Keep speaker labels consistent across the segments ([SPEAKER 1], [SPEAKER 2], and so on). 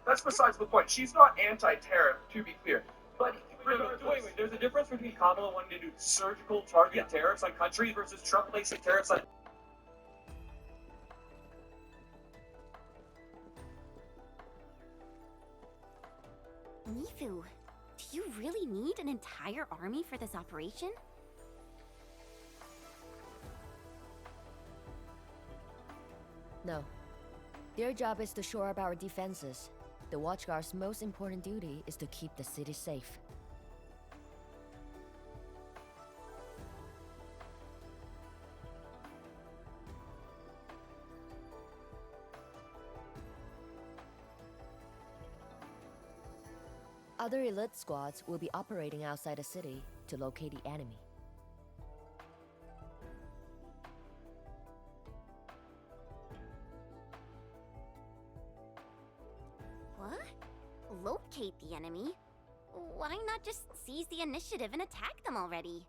[SPEAKER 1] that's besides the point. She's not anti-tariff, to be clear. But
[SPEAKER 2] wait. There's a difference between Kamala wanting to do surgical targeted tariffs on countries versus Trump placing tariffs on.
[SPEAKER 3] Mifu, do you really need an entire army for this operation?
[SPEAKER 4] No. Their job is to shore up our defenses. The Watchguard's most important duty is to keep the city safe. Other elite squads will be operating outside the city to locate the enemy.
[SPEAKER 3] What? Locate the enemy? Why not just seize the initiative and attack them already?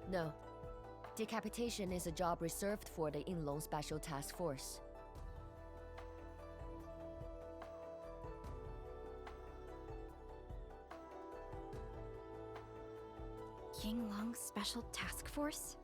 [SPEAKER 4] No. Decapitation is a job reserved for the Yinglong Special Task Force.
[SPEAKER 5] Yinglong Special Task Force?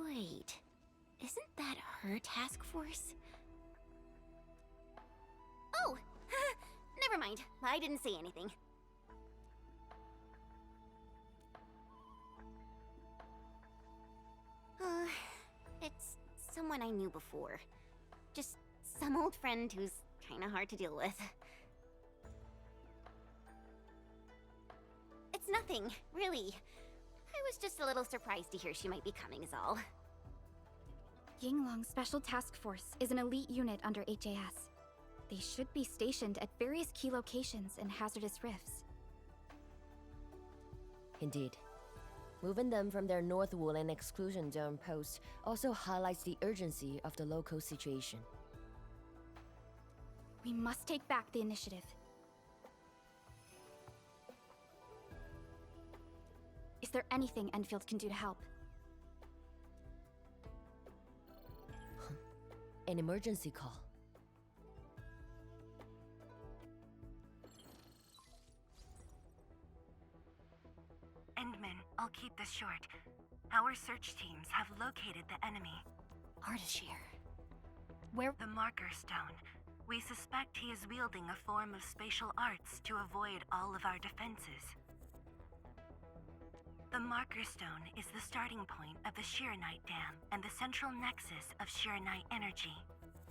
[SPEAKER 3] Wait, isn't that her task force? Oh! Never mind, I didn't say anything. It's someone I knew before. Just some old friend who's kinda hard to deal with. It's nothing, really. I was just a little surprised to hear she might be coming is all.
[SPEAKER 5] Yinglong Special Task Force is an elite unit under HAS. They should be stationed at various key locations in hazardous rifts.
[SPEAKER 4] Indeed. Moving them from their North Woolen exclusion zone post also highlights the urgency of the local situation.
[SPEAKER 5] We must take back the initiative. Is there anything Endfield can do to help?
[SPEAKER 4] An emergency call.
[SPEAKER 6] Endman, I'll keep this short. Our search teams have located the enemy.
[SPEAKER 3] Ardashir.
[SPEAKER 5] Where?
[SPEAKER 6] The Marker Stone. We suspect he is wielding a form of spatial arts to avoid all of our defenses. The Marker Stone is the starting point of the Shiranite Dam and the central nexus of Shiranite energy.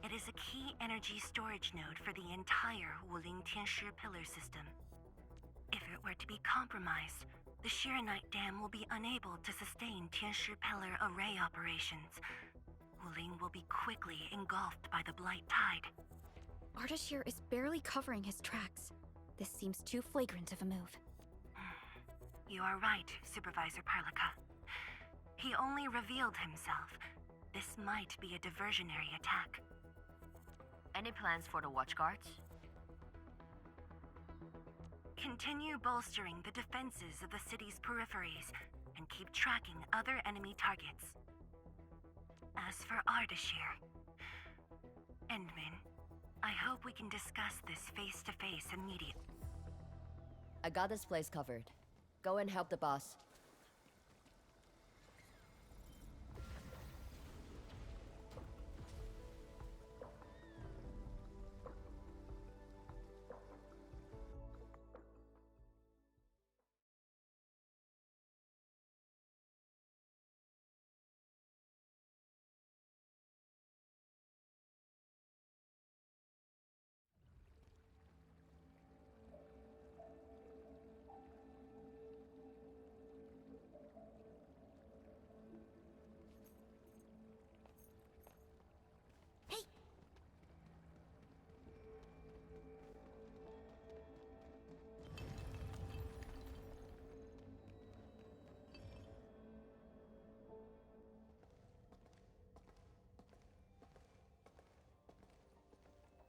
[SPEAKER 6] It is a key energy storage node for the entire Wuling Tianshi pillar system. If it were to be compromised, the Shiranite Dam will be unable to sustain Tianshi pillar array operations. Wuling will be quickly engulfed by the Blight Tide.
[SPEAKER 5] Ardashir is barely covering his tracks. This seems too flagrant of a move.
[SPEAKER 6] You are right, Supervisor Perlica. He only revealed himself. This might be a diversionary attack.
[SPEAKER 4] Any plans for the watchguards?
[SPEAKER 6] Continue bolstering the defenses of the city's peripheries and keep tracking other enemy targets. As for Ardashir, Endman, I hope we can discuss this face-to-face immediately.
[SPEAKER 4] I got this place covered. Go and help the boss.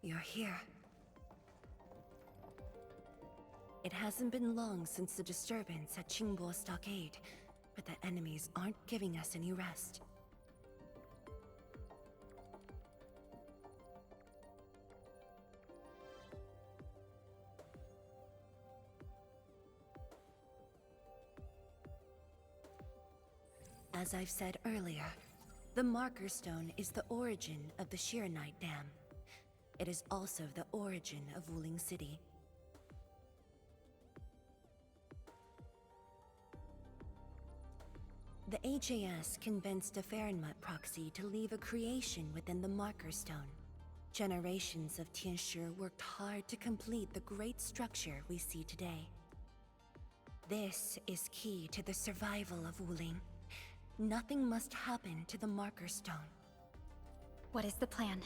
[SPEAKER 6] You're here. It hasn't been long since the disturbance at Qingbo Stockade, but the enemies aren't giving us any rest. As I've said earlier, the Marker Stone is the origin of the Shiranite Dam. It is also the origin of Wuling City. The HAS convinced a Fahrenheit proxy to leave a creation within the Marker Stone. Generations of Tianshi worked hard to complete the great structure we see today. This is key to the survival of Wuling. Nothing must happen to the Marker Stone.
[SPEAKER 5] What is the plan?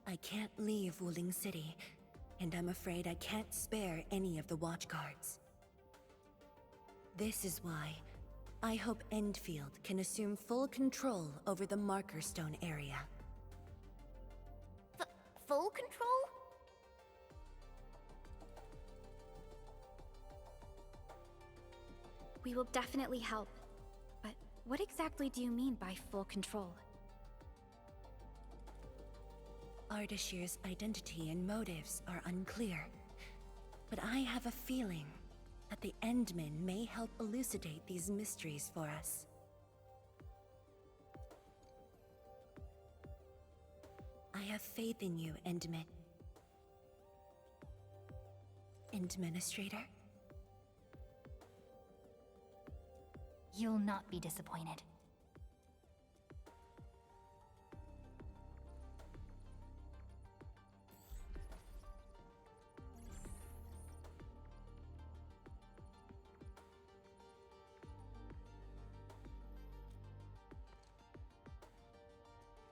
[SPEAKER 6] I can't leave Wuling City, and I'm afraid I can't spare any of the watchguards. This is why I hope Endfield can assume full control over the Marker Stone area.
[SPEAKER 3] Full control?
[SPEAKER 5] We will definitely help. But what exactly do you mean by full control?
[SPEAKER 6] Ardashir's identity and motives are unclear, but I have a feeling that the Endmen may help elucidate these mysteries for us. I have faith in you, Endman. Administrator?
[SPEAKER 7] You'll not be disappointed.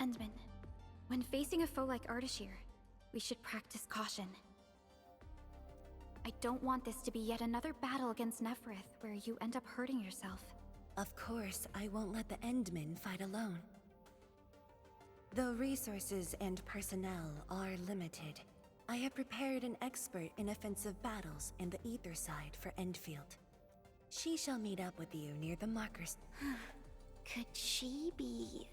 [SPEAKER 5] Endman, when facing a foe like Ardashir, we should practice caution. I don't want this to be yet another battle against Neferith where you end up hurting yourself.
[SPEAKER 6] Of course, I won't let the Endmen fight alone. Though resources and personnel are limited, I have prepared an expert in offensive battles in the Ether side for Endfield. She shall meet up with you near the markers.
[SPEAKER 3] Could she be...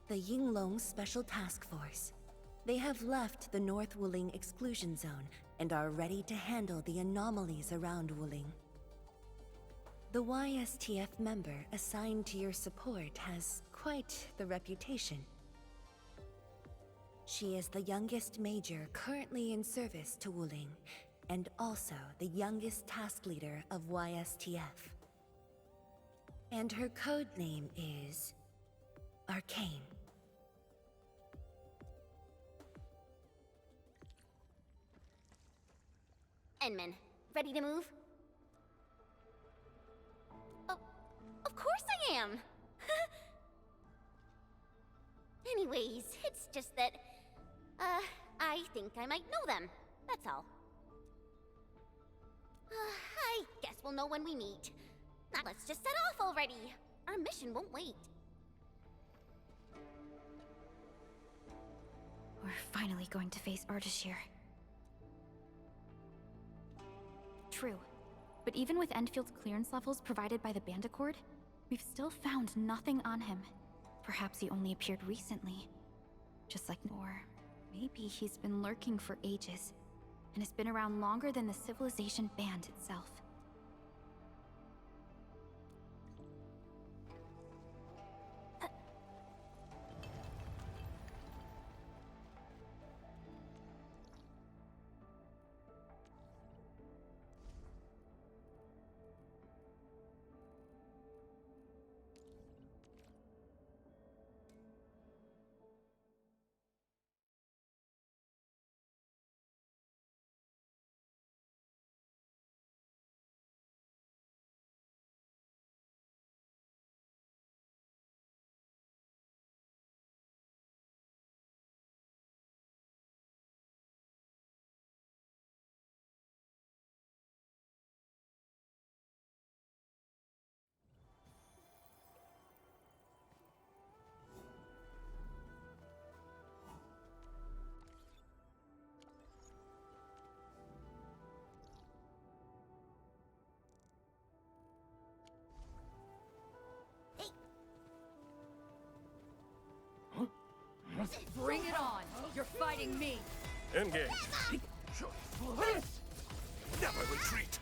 [SPEAKER 6] The Yinglong Special Task Force. They have left the North Wuling exclusion zone and are ready to handle the anomalies around Wuling. The YSTF member assigned to your support has quite the reputation. She is the youngest major currently in service to Wuling, and also the youngest task leader of YSTF. And her code name is... Arcane.
[SPEAKER 3] Endman, ready to move? Oh, of course I am! Anyways, it's just that, I think I might know them. That's all. I guess we'll know when we meet. Now let's just set off already. Our mission won't wait.
[SPEAKER 5] We're finally going to face Ardashir. True. But even with Enfield's clearance levels provided by the Bandicord, we've still found nothing on him. Perhaps he only appeared recently. Just like Or maybe he's been lurking for ages, and has been around longer than the civilization band itself.
[SPEAKER 4] Bring it on! You're fighting me!
[SPEAKER 8] Engage. Never retreat.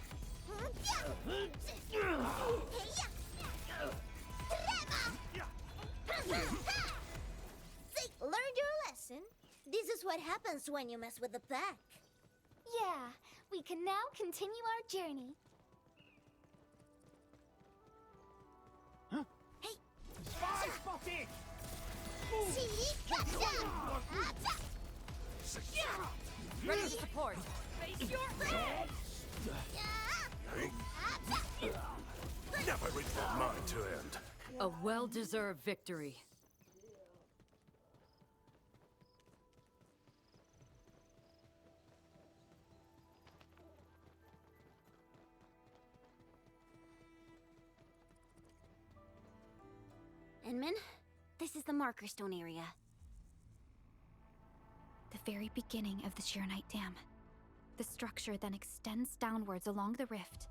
[SPEAKER 3] Learned your lesson. This is what happens when you mess with the pack.
[SPEAKER 7] Yeah, we can now continue our journey.
[SPEAKER 2] Spy spotted!
[SPEAKER 4] Ready to support!
[SPEAKER 7] Face your head!
[SPEAKER 8] Never report mine to end.
[SPEAKER 4] A well-deserved victory.
[SPEAKER 3] Enman, this is the marker stone area.
[SPEAKER 5] The very beginning of the Sheernite Dam. The structure then extends downwards along the rift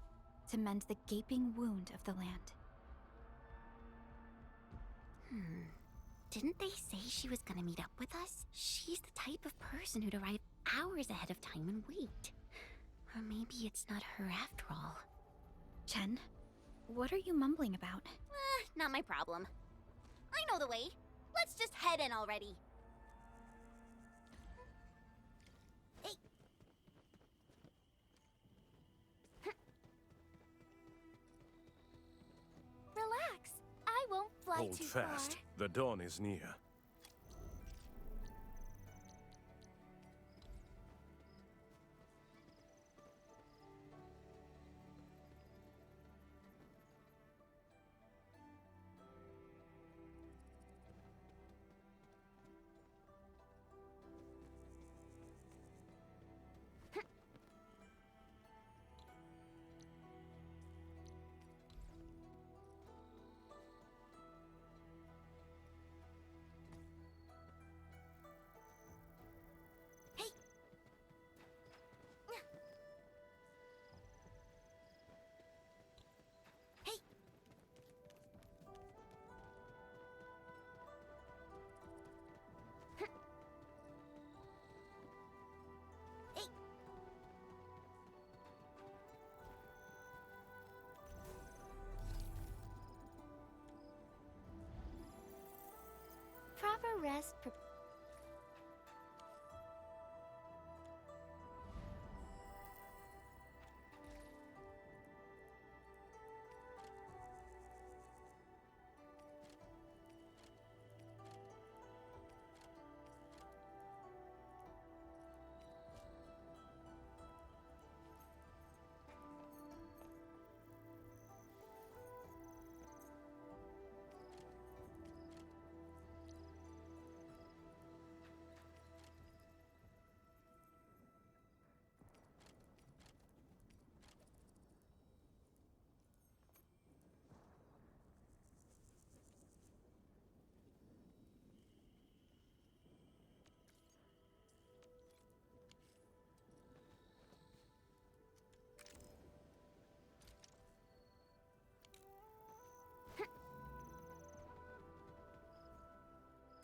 [SPEAKER 5] to mend the gaping wound of the land.
[SPEAKER 3] Didn't they say she was gonna meet up with us? She's the type of person who'd arrive hours ahead of time and wait. Or maybe it's not her after all.
[SPEAKER 5] Chen, what are you mumbling about?
[SPEAKER 3] Not my problem. I know the way. Let's just head in already. Hey.
[SPEAKER 7] Relax. I won't fly
[SPEAKER 8] Hold
[SPEAKER 7] too
[SPEAKER 8] fast.
[SPEAKER 7] far.
[SPEAKER 8] The dawn is near.
[SPEAKER 7] Proper rest.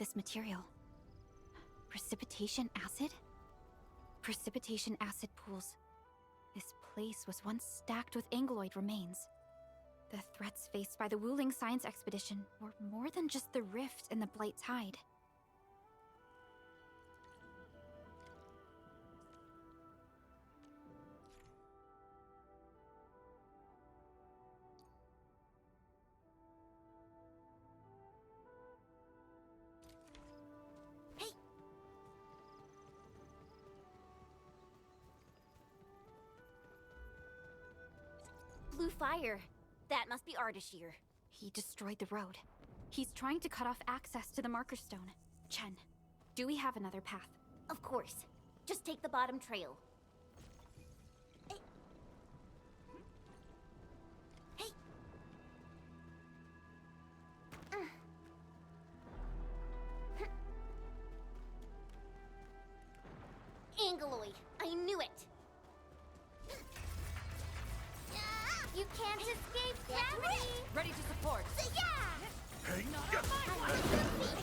[SPEAKER 5] this material. Precipitation acid? Precipitation acid pools. This place was once stacked with Angeloid remains. The threats faced by the Wuling Science Expedition were more than just the rift in the Blight Tide.
[SPEAKER 3] Blue fire. That must be Ardashir.
[SPEAKER 5] He destroyed the road. He's trying to cut off access to the Marker Stone. Chen, do we have another path?
[SPEAKER 3] Of course. Just take the bottom trail. Hey. Angeloid. I knew it.
[SPEAKER 7] You can't escape gravity!
[SPEAKER 4] Ready to support.
[SPEAKER 7] Yeah!
[SPEAKER 8] Hey,
[SPEAKER 7] I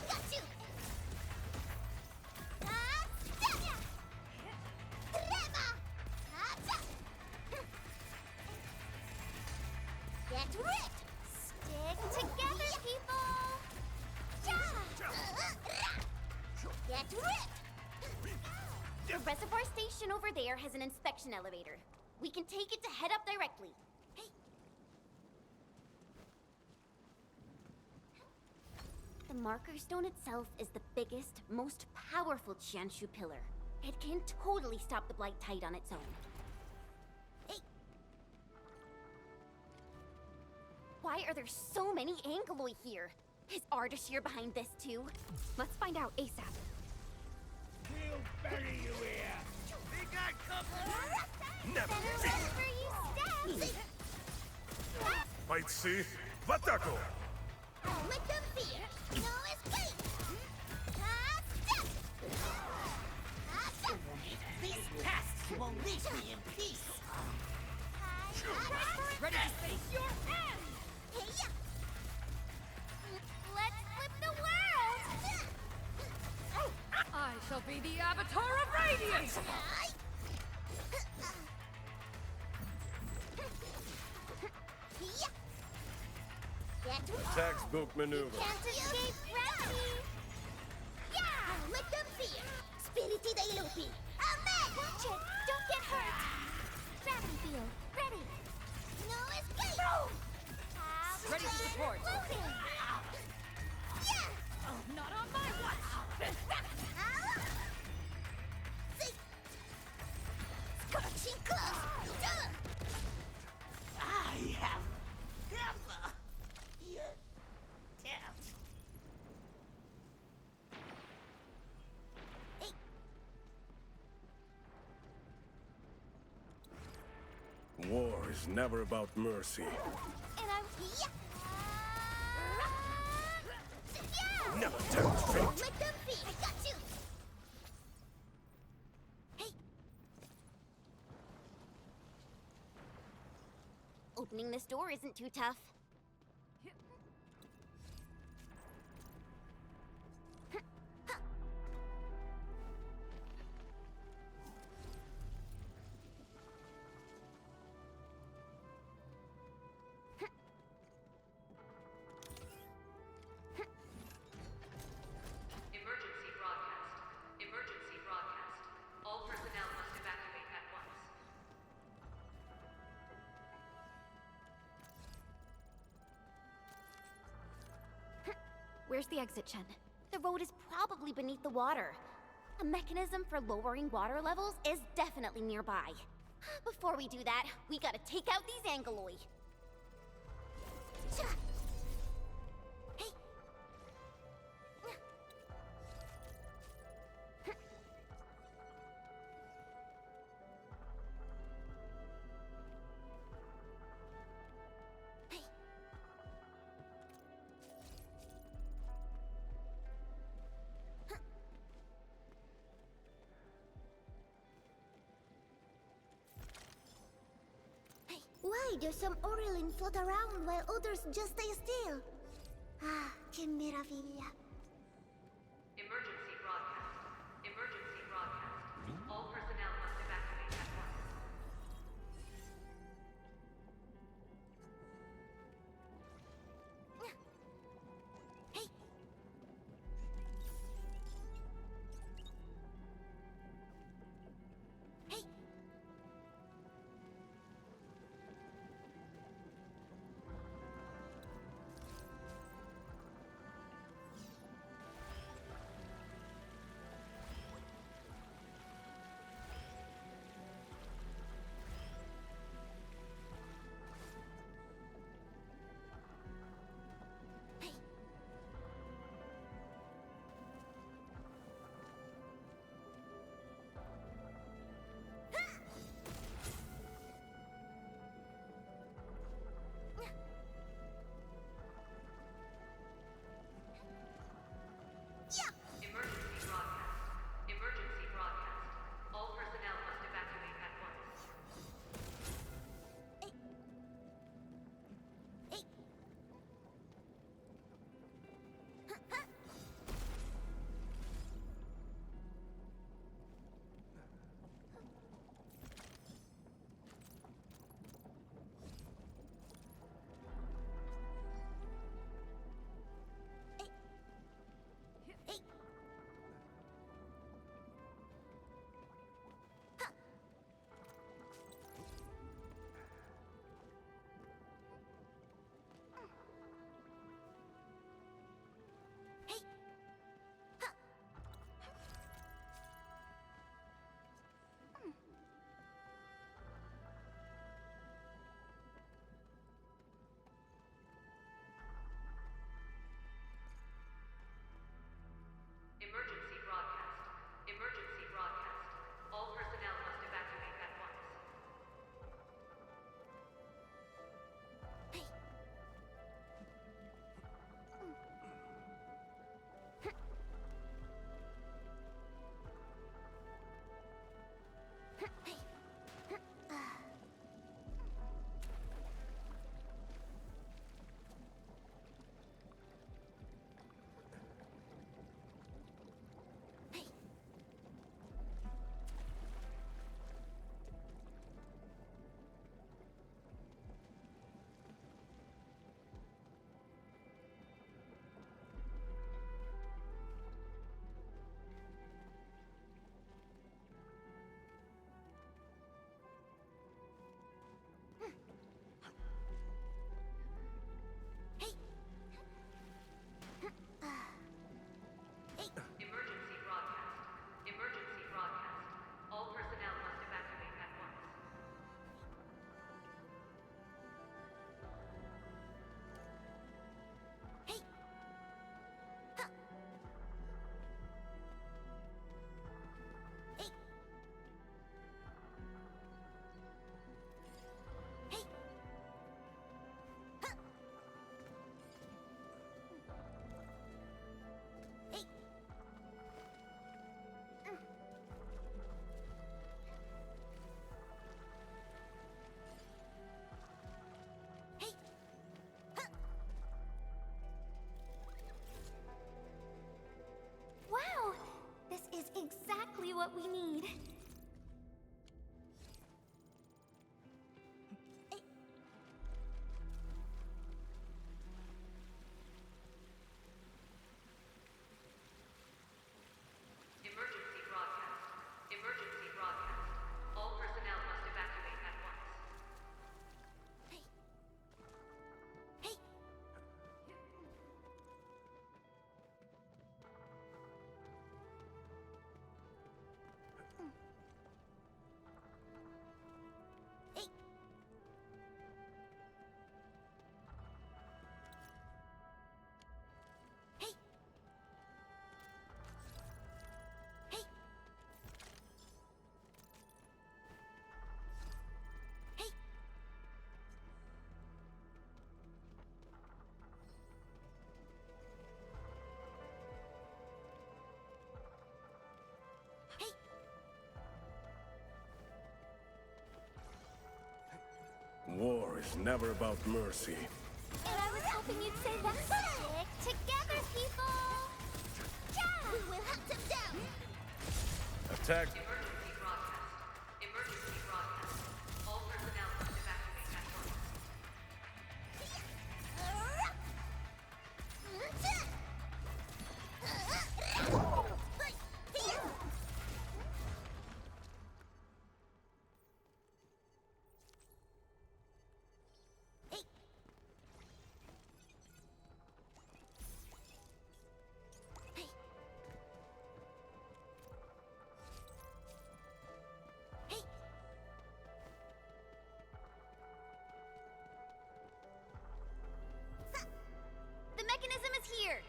[SPEAKER 7] got you! Get ripped! Stick together, people! Get ripped!
[SPEAKER 3] The reservoir station over there has an inspection elevator. We can take it to head up directly. Hey. The Marker Stone itself is the biggest, most powerful Qianshu pillar. It can totally stop the Blight Tide on its own. Hey. Why are there so many Angeloid here? Is Ardashir behind this too?
[SPEAKER 5] Let's find out ASAP.
[SPEAKER 8] We'll bury you here. Think I come? Never.
[SPEAKER 7] Wherever you step!
[SPEAKER 8] Fight see? Vatako!
[SPEAKER 7] With them fear, no escape!
[SPEAKER 9] These pests will leave me in peace.
[SPEAKER 4] Ready to face your end!
[SPEAKER 7] Let's flip the world!
[SPEAKER 4] I shall be the Avatar of Radiance!
[SPEAKER 8] Textbook maneuver.
[SPEAKER 7] Can't escape gravity! Yeah! Let them fear! Spiriti de Ilupi! Amen! Watch it! Don't get hurt! Gravity field, ready! No escape!
[SPEAKER 4] Ready to support.
[SPEAKER 7] Loading! Yeah!
[SPEAKER 4] Oh, not on my watch!
[SPEAKER 7] See? Scorching close!
[SPEAKER 9] I have never yet tapped.
[SPEAKER 8] War is never about mercy.
[SPEAKER 7] And I'm here! Yeah!
[SPEAKER 8] Never tempt fate.
[SPEAKER 7] Let them feed! I got you!
[SPEAKER 3] Hey! Opening this door isn't too tough.
[SPEAKER 10] Emergency broadcast. Emergency broadcast. All personnel must evacuate at once.
[SPEAKER 5] Where's the exit, Chen?
[SPEAKER 3] The road is probably beneath the water. A mechanism for lowering water levels is definitely nearby. Before we do that, we gotta take out these Angeloid. Hey!
[SPEAKER 7] Why do some Aurelin float around while others just stay still? Ah, que maravilla.
[SPEAKER 5] what we need.
[SPEAKER 10] Emergency broadcast. Emergency broadcast. All personnel must evacuate at once.
[SPEAKER 7] Hey. Hey. Hey. Hey. Hey. Hey. Hey.
[SPEAKER 8] War is never about mercy.
[SPEAKER 3] And I was hoping you'd say that. Stick together, people! Yeah!
[SPEAKER 7] We will hunt them down.
[SPEAKER 8] Attack.
[SPEAKER 10] Emergency broadcast. Emergency broadcast. All personnel must evacuate at once.
[SPEAKER 7] Hey. Hey. Hey.
[SPEAKER 3] The mechanism is here!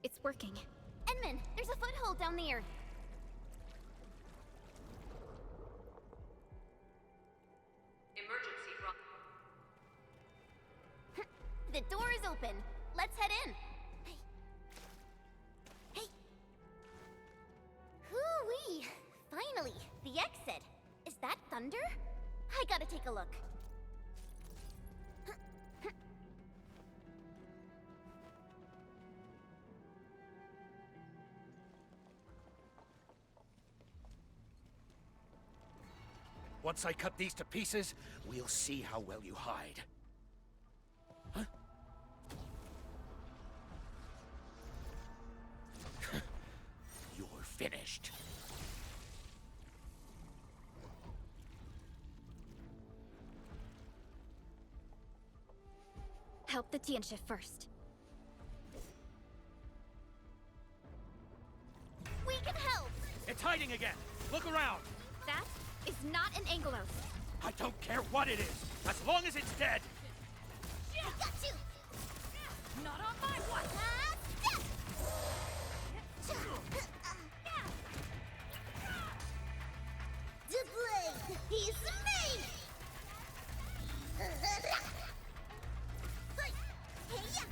[SPEAKER 5] It's working.
[SPEAKER 3] Enman, there's a foothold down there!
[SPEAKER 10] Emergency broadcast.
[SPEAKER 3] The door is open. Let's head in.
[SPEAKER 7] Hey. Hey.
[SPEAKER 3] Hoo-wee! Finally, the exit. Is that thunder? I gotta take a look.
[SPEAKER 11] Once I cut these to pieces, we'll see how well you hide. Huh? You're finished.
[SPEAKER 5] Help the Tian shift first.
[SPEAKER 3] We can help!
[SPEAKER 11] It's hiding again! Look around!
[SPEAKER 5] That is not an Angelos.
[SPEAKER 11] I don't care what it is, as long as it's dead!
[SPEAKER 7] I got you.
[SPEAKER 5] Not on my watch!
[SPEAKER 7] The blade is made. Hey-ya.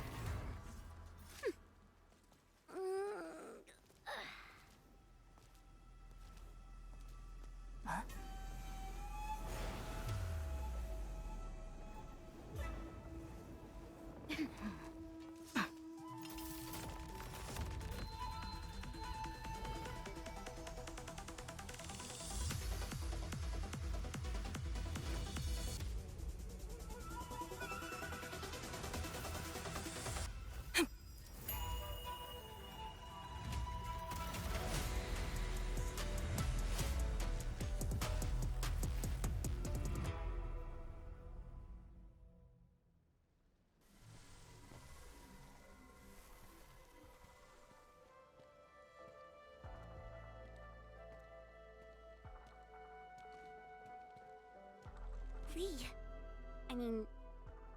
[SPEAKER 3] Lee. I mean,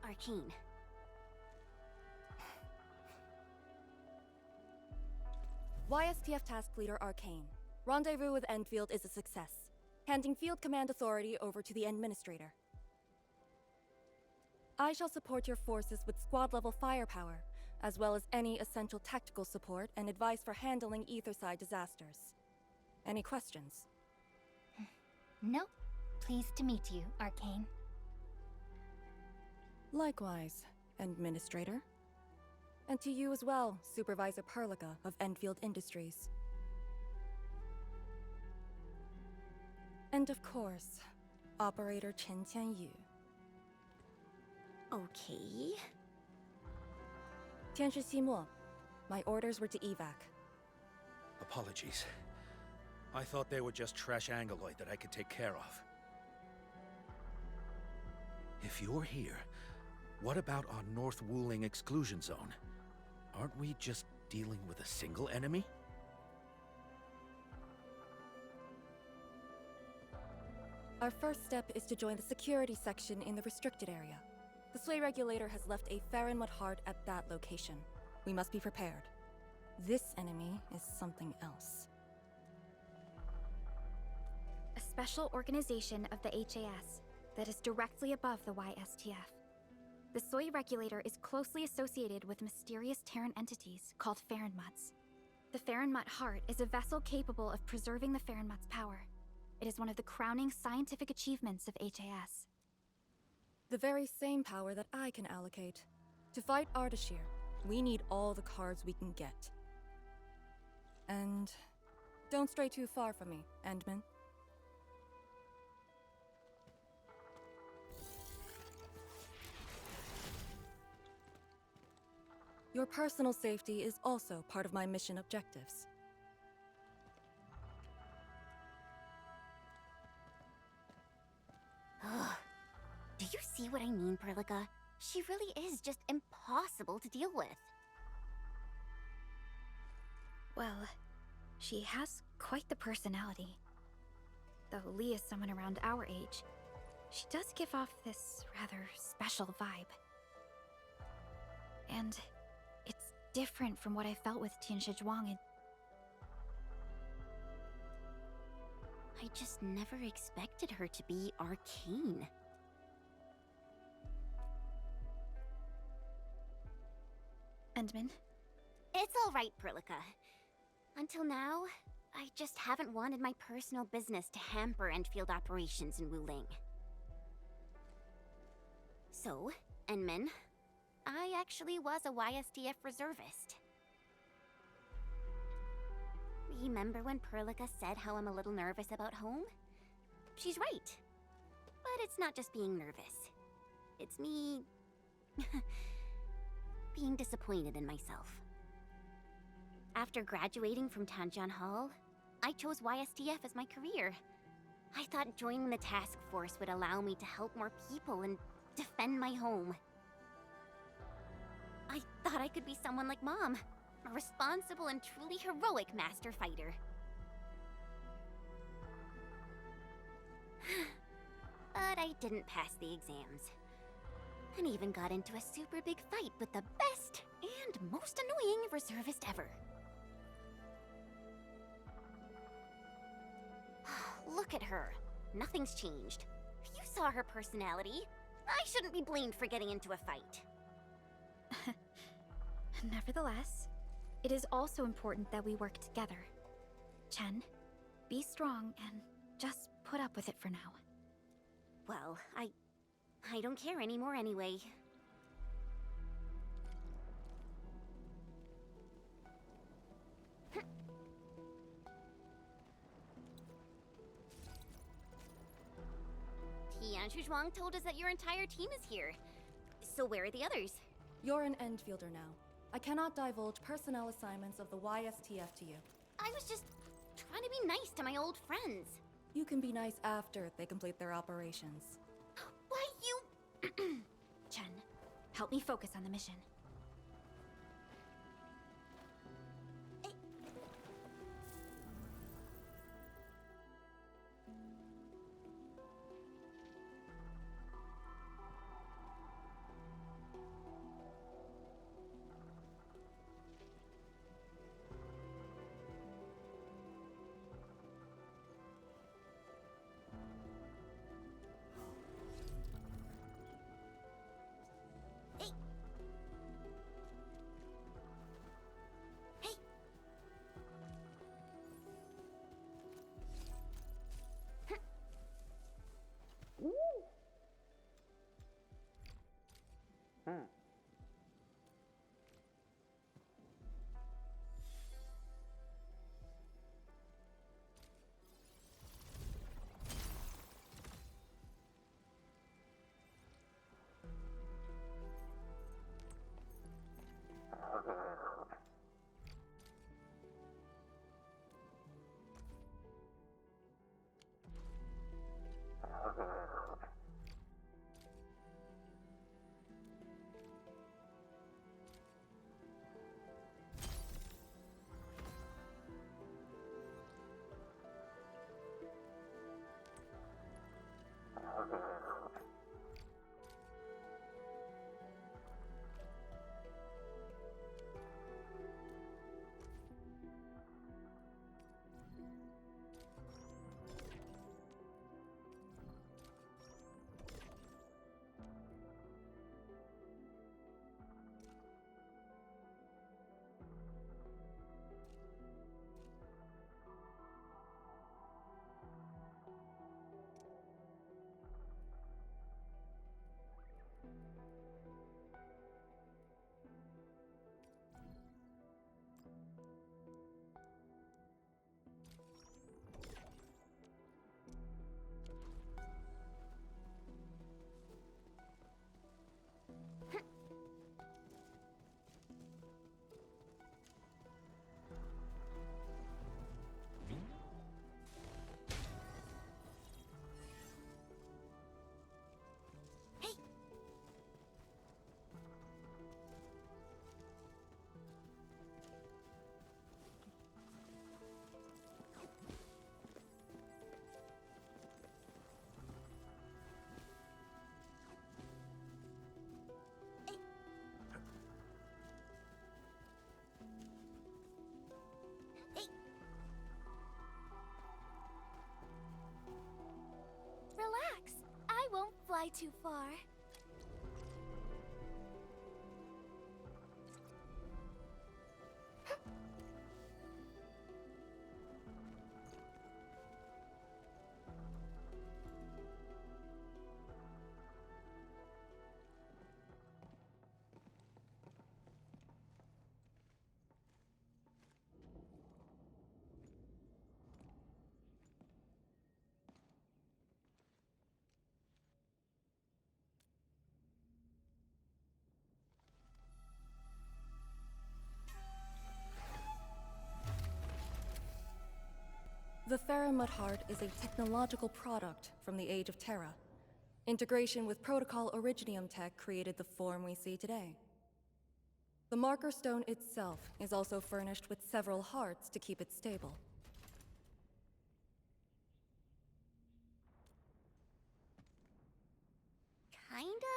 [SPEAKER 3] Arcane.
[SPEAKER 12] YSTF Task Leader Arcane. Rendezvous with Endfield is a success. Handing field command authority over to the Administrator. I shall support your forces with squad-level firepower, as well as any essential tactical support and advice for handling Etherside disasters. Any questions?
[SPEAKER 7] Nope. Pleased to meet you, Arcane.
[SPEAKER 12] Likewise, Administrator. And to you as well, Supervisor Perlica of Endfield Industries. And of course, Operator Chen Tianyu.
[SPEAKER 3] Okay.
[SPEAKER 12] Tianshi Simo, my orders were to evac.
[SPEAKER 11] Apologies. I thought they were just trash Angoloid that I could take care of. If you're here, what about our North Wuling exclusion zone? Aren't we just dealing with a single enemy?
[SPEAKER 12] Our first step is to join the security section in the restricted area. The Sway Regulator has left a Farinmud heart at that location. We must be prepared. This enemy is something else.
[SPEAKER 5] A special organization of the HAS that is directly above the YSTF. The Soy Regulator is closely associated with mysterious Terran entities called Farinmuds. The Farinmud Heart is a vessel capable of preserving the Farinmud's power. It is one of the crowning scientific achievements of HAS.
[SPEAKER 12] The very same power that I can allocate. To fight Ardashir, we need all the cards we can get. And don't stray too far from me, Endman. Your personal safety is also part of my mission objectives.
[SPEAKER 3] Ugh. Do you see what I mean, Perlica? She really is just impossible to deal with.
[SPEAKER 5] Well, she has quite the personality. Though Lee is someone around our age, she does give off this rather special vibe. And it's different from what I felt with Tianshi Zhuang.
[SPEAKER 3] I just never expected her to be arcane.
[SPEAKER 5] Endman?
[SPEAKER 3] It's all right, Perlica. Until now, I just haven't wanted my personal business to hamper Endfield operations in Wuling. So, Endman, I actually was a YSTF reservist. Remember when Perlica said how I'm a little nervous about home? She's right. But it's not just being nervous. It's me... being disappointed in myself. After graduating from Tanjian Hall, I chose YSTF as my career. I thought joining the task force would allow me to help more people and defend my home. I thought I could be someone like Mom, a responsible and truly heroic master fighter. But I didn't pass the exams. And even got into a super big fight with the best and most annoying reservist ever. Look at her. Nothing's changed. You saw her personality. I shouldn't be blamed for getting into a fight.
[SPEAKER 5] Nevertheless, it is also important that we work together. Chen, be strong and just put up with it for now.
[SPEAKER 3] Well, I don't care anymore anyway. Tianshi Zhuang told us that your entire team is here. So where are the others?
[SPEAKER 12] You're an Endfielder now. I cannot divulge personnel assignments of the YSTF to you.
[SPEAKER 3] I was just trying to be nice to my old friends.
[SPEAKER 12] You can be nice after they complete their operations.
[SPEAKER 3] Why, you...
[SPEAKER 5] Chen, help me focus on the mission.
[SPEAKER 7] too far.
[SPEAKER 12] The Farron Mudheart is a technological product from the Age of Terra. Integration with Protocol Originium tech created the form we see today. The Marker Stone itself is also furnished with several hearts to keep it stable.
[SPEAKER 3] Kinda,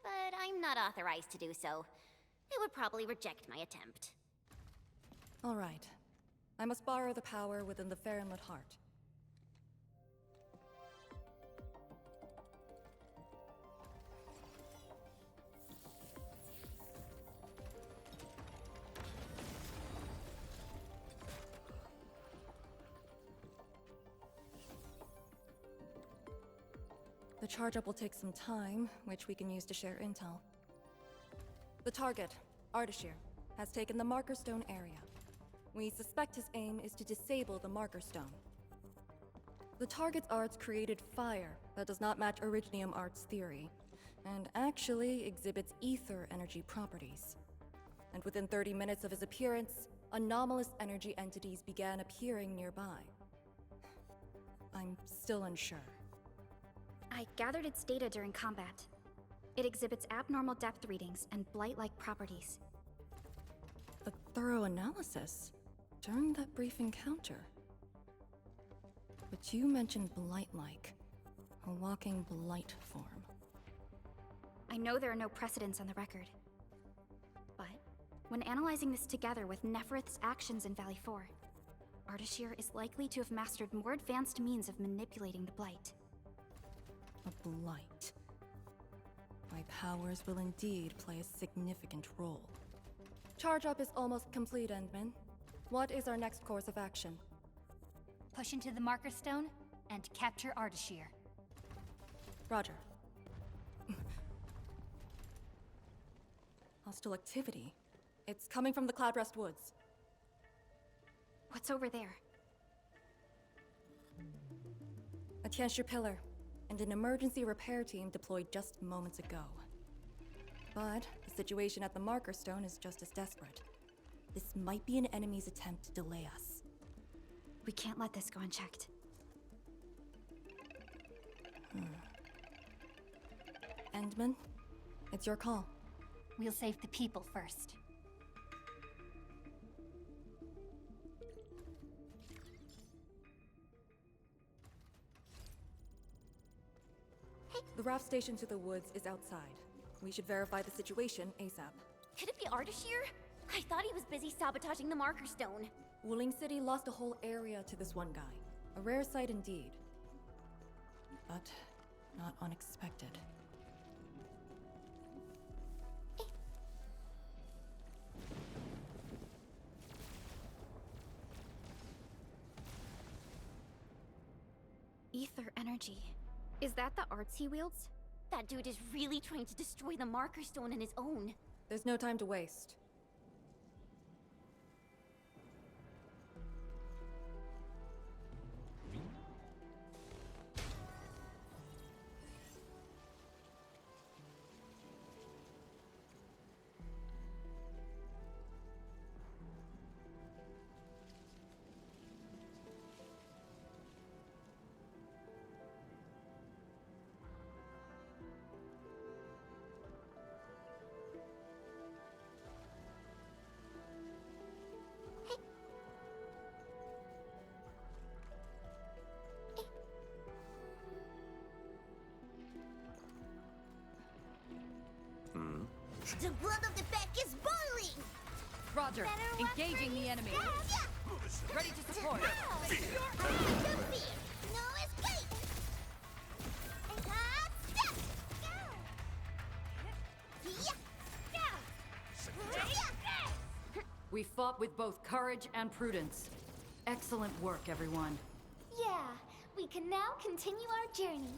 [SPEAKER 3] but I'm not authorized to do so. It would probably reject my attempt.
[SPEAKER 12] All right. I must borrow the power within the Farron Mudheart. The charge-up will take some time, which we can use to share intel. The target, Ardashir, has taken the Marker Stone area. We suspect his aim is to disable the Marker Stone. The target's arts created fire that does not match Originium art's theory, and actually exhibits ether energy properties. And within 30 minutes of his appearance, anomalous energy entities began appearing nearby. I'm still unsure.
[SPEAKER 5] I gathered its data during combat. It exhibits abnormal depth readings and blight-like properties.
[SPEAKER 12] A thorough analysis during that brief encounter. But you mentioned blight-like, a walking blight form.
[SPEAKER 5] I know there are no precedents on the record. But when analyzing this together with Neferith's actions in Valley 4, Ardashir is likely to have mastered more advanced means of manipulating the blight.
[SPEAKER 12] A blight. My powers will indeed play a significant role. Charge-up is almost complete, Endman. What is our next course of action?
[SPEAKER 13] Push into the Marker Stone and capture Ardashir.
[SPEAKER 12] Roger. Hostile activity. It's coming from the Cloudrest Woods.
[SPEAKER 5] What's over there?
[SPEAKER 12] A Tianshi pillar, and an emergency repair team deployed just moments ago. But the situation at the Marker Stone is just as desperate. This might be an enemy's attempt to delay us.
[SPEAKER 5] We can't let this go unchecked.
[SPEAKER 12] Endman, it's your call.
[SPEAKER 13] We'll save the people first.
[SPEAKER 12] The raft station to the woods is outside. We should verify the situation ASAP.
[SPEAKER 3] Could it be Ardashir? I thought he was busy sabotaging the Marker Stone.
[SPEAKER 12] Wuling City lost a whole area to this one guy. A rare sight indeed. But not unexpected.
[SPEAKER 5] Ether energy. Is that the arts he wields?
[SPEAKER 3] That dude is really trying to destroy the Marker Stone on his own.
[SPEAKER 12] There's no time to waste.
[SPEAKER 7] The blood of the pack is boiling!
[SPEAKER 13] Roger, engaging the enemy. Ready to support.
[SPEAKER 7] No escape!
[SPEAKER 13] We fought with both courage and prudence. Excellent work, everyone.
[SPEAKER 7] Yeah, we can now continue our journey.